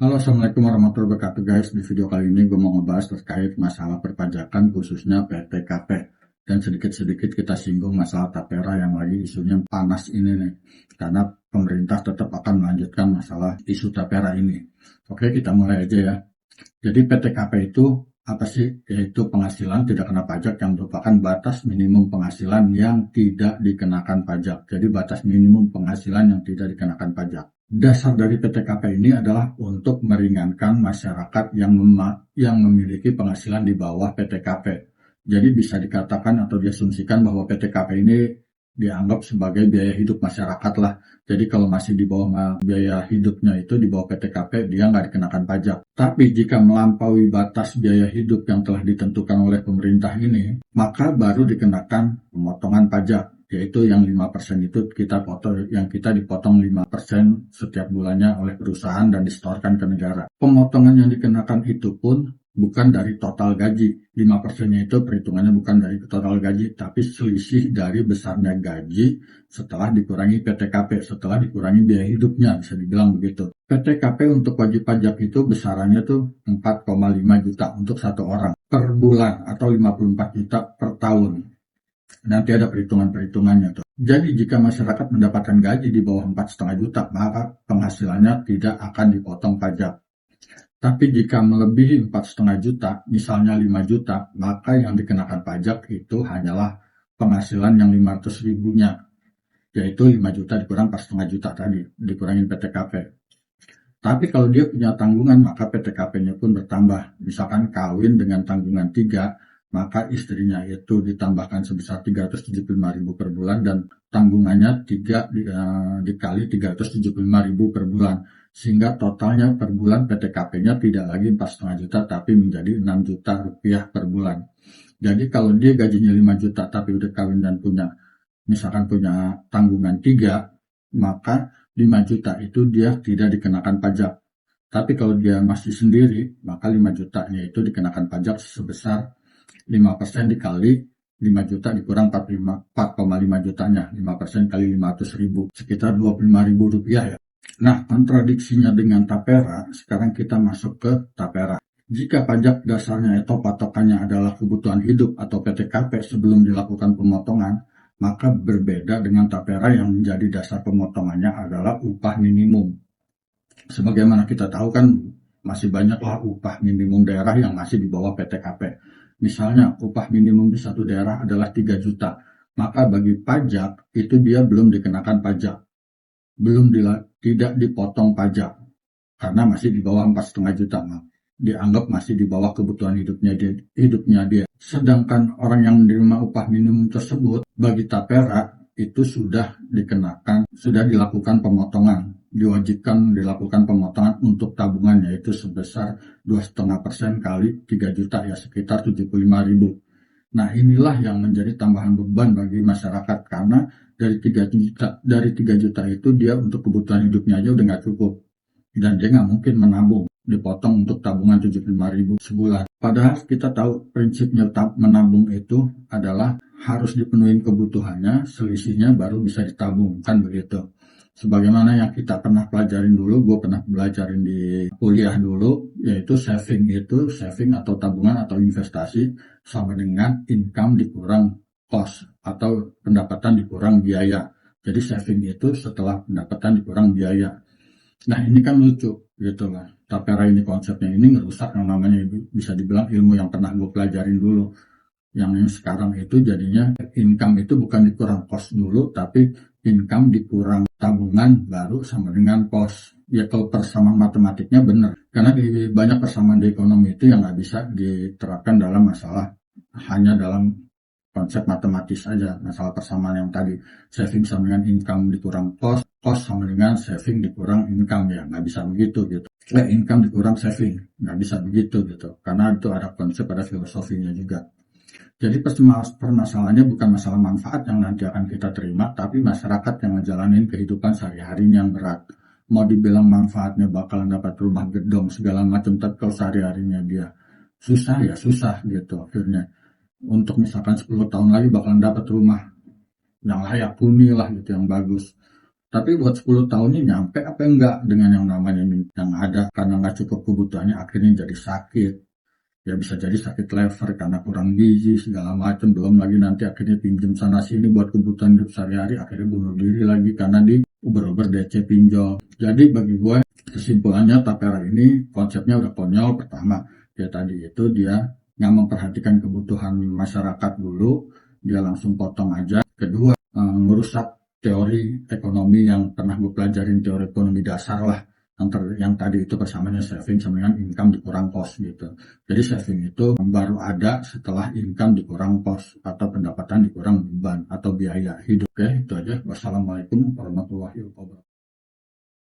Halo, Assalamualaikum warahmatullahi wabarakatuh guys. Di video kali ini gue mau ngebahas terkait masalah perpajakan khususnya PTKP. Dan sedikit-sedikit kita singgung masalah tapera yang lagi isunya panas ini nih. Karena pemerintah tetap akan melanjutkan masalah isu tapera ini. Oke, kita mulai aja ya. Jadi PTKP itu apa sih? Yaitu penghasilan tidak kena pajak yang merupakan batas minimum penghasilan yang tidak dikenakan pajak. Jadi batas minimum penghasilan yang tidak dikenakan pajak. Dasar dari PTKP ini adalah untuk meringankan masyarakat yang memiliki penghasilan di bawah PTKP. Jadi bisa dikatakan atau diasumsikan bahwa PTKP ini dianggap sebagai biaya hidup masyarakat lah. Jadi kalau masih di bawah biaya hidupnya itu di bawah PTKP, dia nggak dikenakan pajak. Tapi jika melampaui batas biaya hidup yang telah ditentukan oleh pemerintah ini, maka baru dikenakan pemotongan pajak, yaitu yang 5% itu yang kita dipotong 5% setiap bulannya oleh perusahaan dan disetorkan ke negara. Pemotongan yang dikenakan itu pun bukan dari total gaji. 5%-nya itu perhitungannya bukan dari total gaji, tapi selisih dari besarnya gaji setelah dikurangi PTKP, setelah dikurangi biaya hidupnya, bisa dibilang begitu. PTKP untuk wajib pajak itu besarannya tuh 4,5 juta untuk satu orang per bulan atau 54 juta per tahun. Nanti ada perhitungan-perhitungannya tuh. Jadi jika masyarakat mendapatkan gaji di bawah 4,5 juta, maka penghasilannya tidak akan dipotong pajak. Tapi jika melebihi 4,5 juta, misalnya 5 juta, maka yang dikenakan pajak itu hanyalah penghasilan yang 500 ribunya, yaitu 5 juta dikurang 4,5 juta tadi, dikurangin PTKP. Tapi kalau dia punya tanggungan, maka PTKP-nya pun bertambah. Misalkan kawin dengan tanggungan 3, maka istrinya itu ditambahkan sebesar 375.000 per bulan dan tanggungannya 3 dikali 375.000 per bulan. Sehingga totalnya per bulan PTKP-nya tidak lagi 4,5 juta tapi menjadi 6 juta rupiah per bulan. Jadi kalau dia gajinya 5 juta tapi udah kawin dan misalkan punya tanggungan 3, maka 5 juta itu dia tidak dikenakan pajak. Tapi kalau dia masih sendiri, maka 5 jutanya itu dikenakan pajak sebesar 5% dikali 5 juta dikurang 4,5 jutanya. 5% kali 500 ribu, sekitar 25 ribu rupiah ya. Nah, kontradiksinya dengan tapera, sekarang kita masuk ke tapera. Jika pajak dasarnya atau patokannya adalah kebutuhan hidup atau PTKP sebelum dilakukan pemotongan, maka berbeda dengan tapera yang menjadi dasar pemotongannya adalah upah minimum. Sebagaimana kita tahu kan masih banyaklah upah minimum daerah yang masih di bawah PTKP. Misalnya upah minimum di satu daerah adalah 3 juta, maka bagi pajak itu dia belum dikenakan pajak. Tidak dipotong pajak karena masih di bawah 4,5 juta, dianggap masih di bawah kebutuhan hidupnya dia. Sedangkan orang yang menerima upah minimum tersebut bagi tapera itu sudah dilakukan pemotongan, diwajibkan dilakukan pemotongan untuk tabungan, yaitu sebesar 2,5% kali 3 juta ya sekitar 75 ribu. Nah, inilah yang menjadi tambahan beban bagi masyarakat karena dari 3 juta itu dia untuk kebutuhan hidupnya aja udah nggak cukup dan dia nggak mungkin menabung, dipotong untuk tabungan 75 ribu sebulan. Padahal kita tahu prinsipnya menabung itu adalah harus dipenuhi kebutuhannya, selisihnya baru bisa ditabung, kan begitu. Sebagaimana yang kita pernah pelajarin dulu, gue pernah belajarin di kuliah dulu, yaitu saving atau tabungan atau investasi sama dengan income dikurang cost atau pendapatan dikurang biaya. Jadi saving itu setelah pendapatan dikurang biaya. Nah, ini kan lucu gitu lah. Tapera ini konsepnya ini ngerusak yang namanya bisa dibilang ilmu yang pernah gue pelajarin dulu. Yang sekarang itu jadinya income itu bukan dikurang cost dulu, tapi income dikurang tabungan baru sama dengan cost. Ya kalau persamaan matematiknya benar. Karena di banyak persamaan di ekonomi itu yang nggak bisa diterapkan dalam masalah hanya dalam konsep matematis aja. Masalah persamaan yang tadi saving sama dengan income dikurang cost sama dengan saving dikurang income, ya nggak bisa begitu gitu. Income dikurang saving nggak bisa begitu gitu. Karena itu ada konsep, ada filosofinya juga. Jadi permasalahannya bukan masalah manfaat yang nanti akan kita terima, tapi masyarakat yang ngejalanin kehidupan sehari-harinya yang berat. Mau dibilang manfaatnya bakalan dapat rumah gedong segala macam, tapi kalau sehari-harinya dia susah ya susah gitu akhirnya. Untuk misalkan 10 tahun lagi bakalan dapat rumah yang layak huni lah gitu, yang bagus. Tapi buat 10 tahun ini nyampe apa enggak dengan yang namanya yang ada, karena nggak cukup kebutuhannya akhirnya jadi sakit. Ya bisa jadi sakit lever karena kurang gizi segala macam, belum lagi nanti akhirnya pinjam sana sini buat kebutuhan hidup sehari-hari, akhirnya bunuh diri lagi karena di uber-uber DC pinjol. Jadi bagi gue kesimpulannya Tapera ini konsepnya udah konyol. Pertama, dia tadi itu dia nggak memperhatikan kebutuhan masyarakat dulu, dia langsung potong aja. Kedua, merusak teori ekonomi yang pernah gue pelajarin, teori ekonomi dasar lah, yang tadi itu persamanya saving sama dengan income dikurang cost gitu. Jadi saving itu baru ada setelah income dikurang cost atau pendapatan dikurang beban atau biaya hidup. Oke, itu aja. Wassalamualaikum warahmatullahi wabarakatuh.